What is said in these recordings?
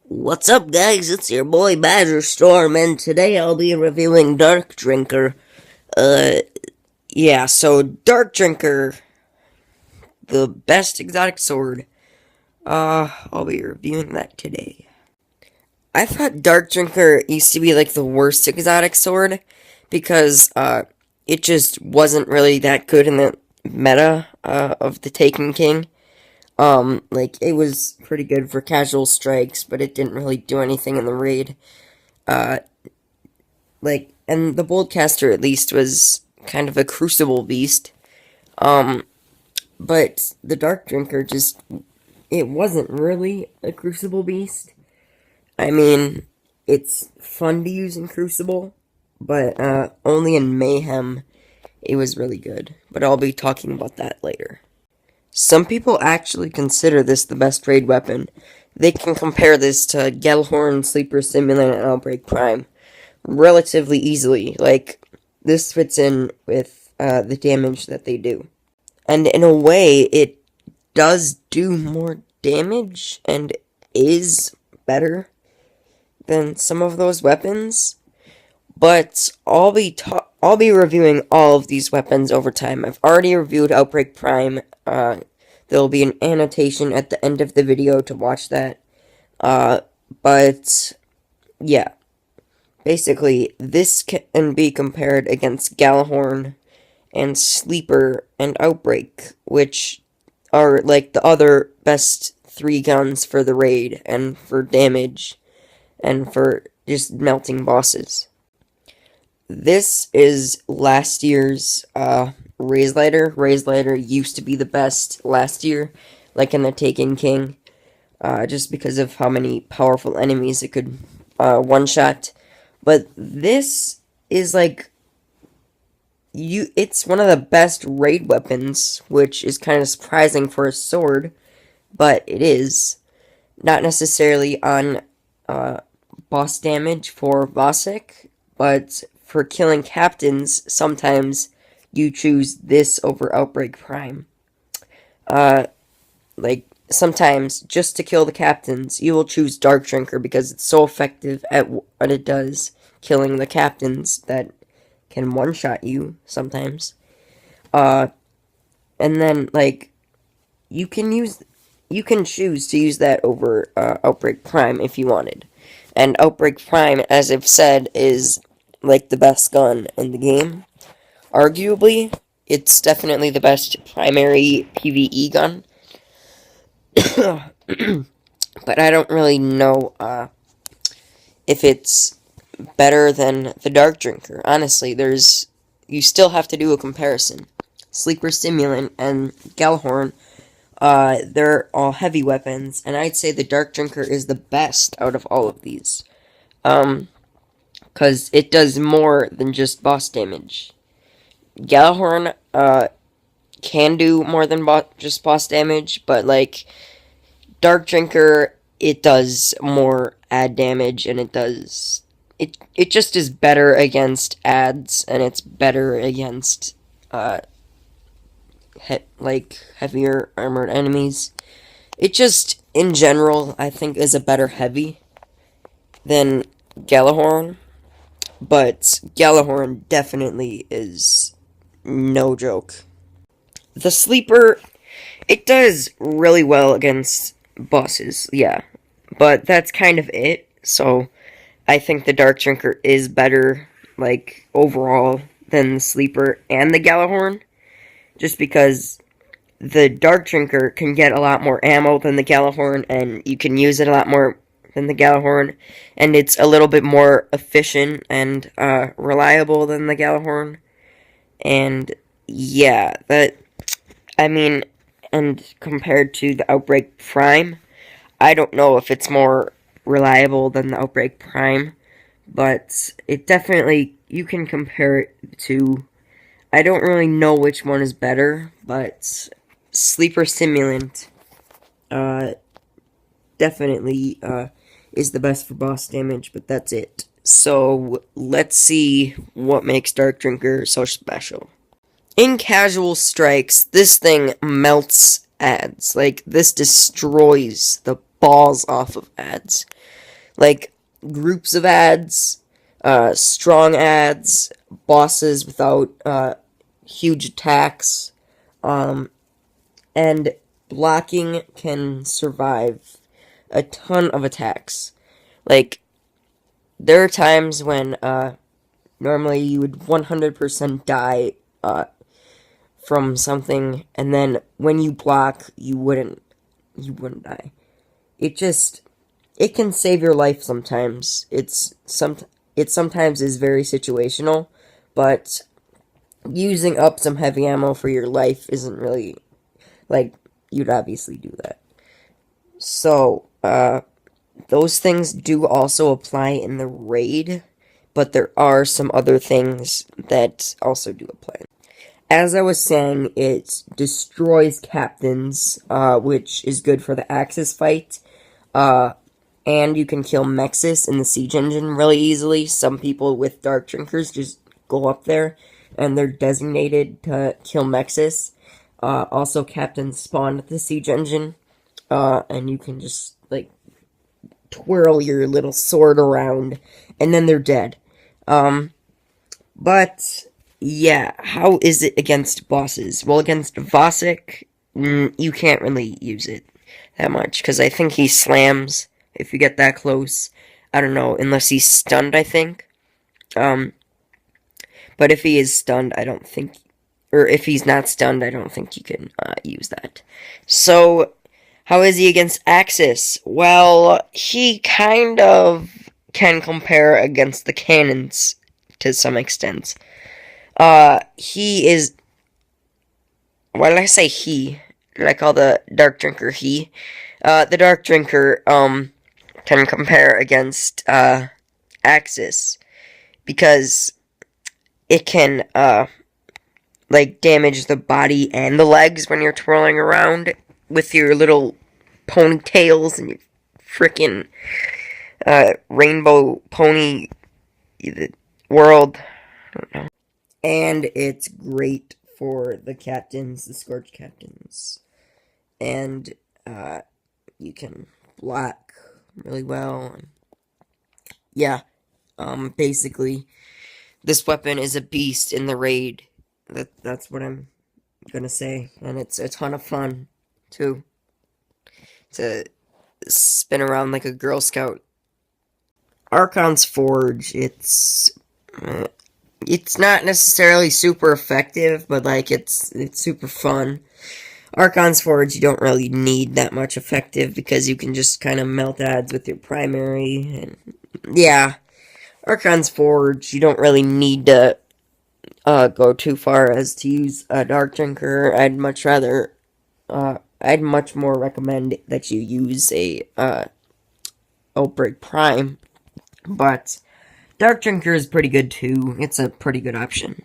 What's up, guys? It's your boy Badger Storm, and today I'll be reviewing Dark Drinker. So Dark Drinker, the best exotic sword. I'll be reviewing that today. I thought Dark Drinker used to be like the worst exotic sword because it just wasn't really that good in the meta of the Taken King. It was pretty good for casual strikes, but it didn't really do anything in the raid. And the Boldcaster at least was kind of a crucible beast. But the Dark Drinker it wasn't really a crucible beast. I mean, it's fun to use in Crucible, but only in Mayhem it was really good. But I'll be talking about that later. Some people actually consider this the best raid weapon. They can compare this to Gjallarhorn, Sleeper Simulant, and Outbreak Prime relatively easily. This fits in with the damage that they do. And in a way, it does do more damage and is better than some of those weapons. But I'll be reviewing all of these weapons over time. I've already reviewed Outbreak Prime. There'll be an annotation at the end of the video to watch that. But yeah. Basically, this can be compared against Gjallarhorn and Sleeper and Outbreak, which are like the other best 3 guns for the raid and for damage and for just melting bosses. This is last year's Razelighter. Razelighter used to be the best last year, like in the Taken King, just because of how many powerful enemies it could one-shot. But this is it's one of the best raid weapons, which is kind of surprising for a sword, but it is. Not necessarily on boss damage for Vosik, but for killing captains, sometimes you choose this over Outbreak Prime. Sometimes, just to kill the captains, you will choose Dark Drinker because it's so effective at what it does, killing the captains that can one-shot you sometimes. And then, you can choose to use that over Outbreak Prime if you wanted. And Outbreak Prime, as I've said, is the best gun in the game. Arguably, it's definitely the best primary PvE gun. But I don't really know if it's better than the Dark Drinker. Honestly, you still have to do a comparison. Sleeper Simulant and Gjallarhorn, they're all heavy weapons, and I'd say the Dark Drinker is the best out of all of these. Because it does more than just boss damage. Gjallarhorn, can do more than just boss damage, but, Dark Drinker, it does more add damage, and it just is better against adds, and it's better against, heavier armored enemies. It just, in general, I think is a better heavy than Gjallarhorn, but Gjallarhorn definitely is no joke. The Sleeper, it does really well against bosses, yeah, but that's kind of it. So I think the Dark Drinker is better, overall, than the Sleeper and the Gjallarhorn, just because the Dark Drinker can get a lot more ammo than the Gjallarhorn, and you can use it a lot more than the Gjallarhorn, and it's a little bit more efficient and reliable than the Gjallarhorn. And yeah, and compared to the Outbreak Prime, I don't know if it's more reliable than the Outbreak Prime, but it definitely, you can compare it to, I don't really know which one is better, but Sleeper Simulant, definitely, is the best for boss damage, but that's it. So, let's see what makes Dark Drinker so special. In casual strikes, this thing melts adds. This destroys the balls off of adds. like groups of ads, strong ads, bosses without huge attacks, and blocking can survive a ton of attacks. Like, there are times when normally you would 100% die from something, and then when you block, you wouldn't die. It can save your life sometimes. It sometimes is very situational, but using up some heavy ammo for your life isn't really, like, you'd obviously do that. So, those things do also apply in the raid, but there are some other things that also do apply. As I was saying, it destroys captains, which is good for the Axis fight, and you can kill Mexis in the siege engine really easily. Some people with Dark Drinkers just go up there, and they're designated to kill Mexis. Also, captains spawn at the siege engine, and you can just, like, twirl your little sword around, and then they're dead. But, yeah, how is it against bosses? Well, against Vosik, you can't really use it that much, because I think he slams if you get that close. I don't know, unless he's stunned, I think. But if he is stunned, I don't think, or if he's not stunned, I don't think you can use that. So, how is he against Axis? Well, he kind of can compare against the cannons to some extent. He is... Why did I say he? Did I call the Dark Drinker he? The Dark Drinker, can compare against, Axis. Because it can, like, damage the body and the legs when you're twirling around with your little ponytails and your frickin' rainbow pony world. I don't know. And it's great for the captains, the Scorch captains. And you can block really well. Yeah, basically, this weapon is a beast in the raid. That's what I'm gonna say. And it's a ton of fun, too, to spin around like a Girl Scout. Archon's Forge, it's not necessarily super effective, but, like, it's super fun. Archon's Forge, you don't really need that much effective, because you can just kind of melt ads with your primary, and, yeah. Archon's Forge, you don't really need to go too far as to use a Dark Drinker. I'd much more recommend that you use a Outbreak Prime, but Dark Drinker is pretty good too. It's a pretty good option.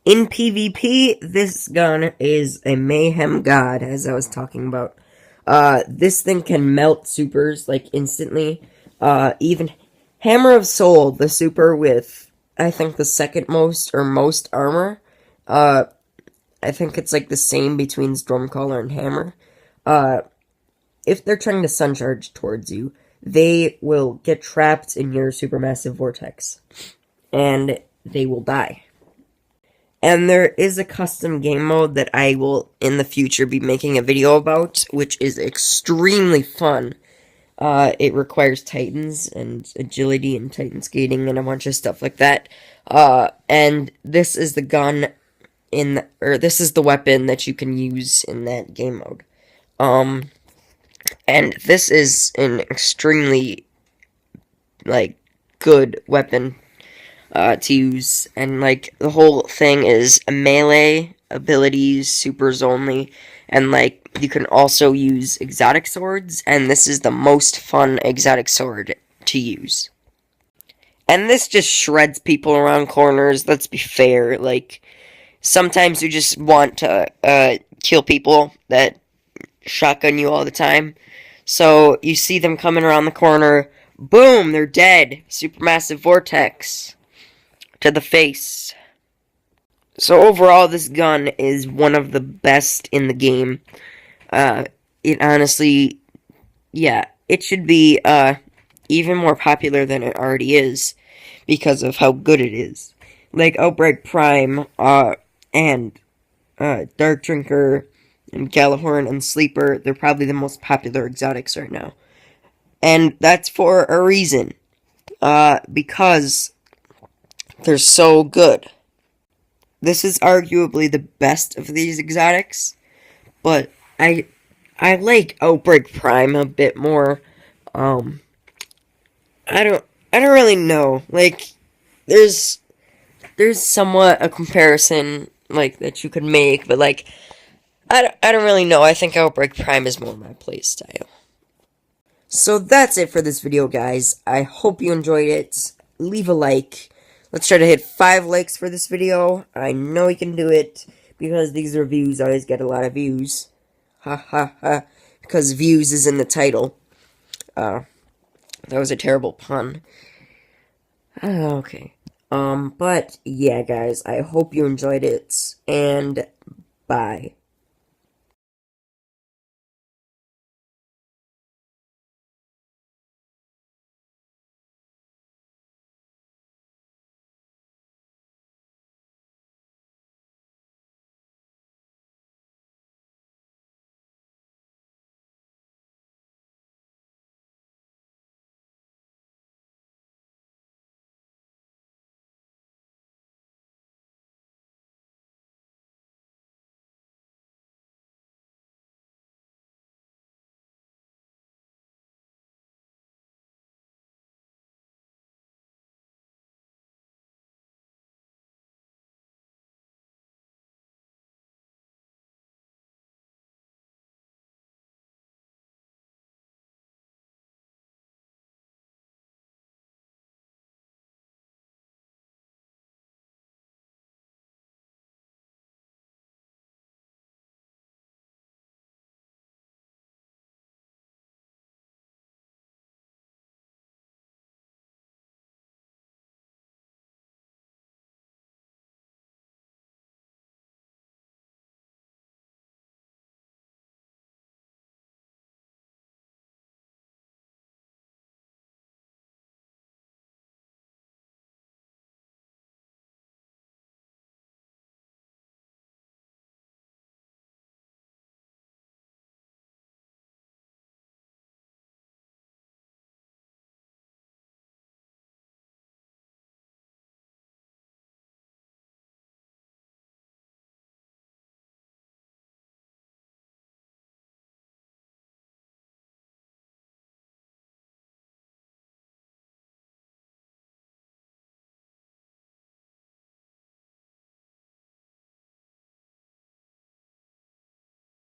In PvP, this gun is a mayhem god, as I was talking about. This thing can melt supers, like, instantly. Even Hammer of Soul, the super with, I think, the second most, or most armor. I think it's, like, the same between Stormcaller and Hammer. If they're trying to Suncharge towards you, they will get trapped in your supermassive vortex, and they will die. And there is a custom game mode that I will, in the future, be making a video about, which is extremely fun. It requires Titans, and agility, and Titan skating, and a bunch of stuff like that. And this is the gun this is the weapon that you can use in that game mode. And this is an extremely, like, good weapon to use, and, like, the whole thing is a melee abilities, supers only, and, like, you can also use exotic swords, and this is the most fun exotic sword to use. And this just shreds people around corners, let's be fair. Like, sometimes you just want to kill people that shotgun you all the time. So you see them coming around the corner, boom, they're dead. Supermassive vortex to the face. So overall, this gun is one of the best in the game. It honestly, yeah, it should be even more popular than it already is because of how good it is. Like Outbreak Prime, and Dark Drinker, and Gjallarhorn and Sleeper, they're probably the most popular exotics right now. And that's for a reason. Because they're so good. This is arguably the best of these exotics, but I like Outbreak Prime a bit more. Um, I don't really know. Like, there's somewhat a comparison like that you could make, but like I don't really know. I think Outbreak Prime is more my playstyle. So that's it for this video, guys. I hope you enjoyed it. Leave a like. Let's try to hit 5 likes for this video. I know we can do it because these reviews always get a lot of views. Ha ha ha. Because views is in the title. That was a terrible pun. Okay. But yeah, guys, I hope you enjoyed it, and bye.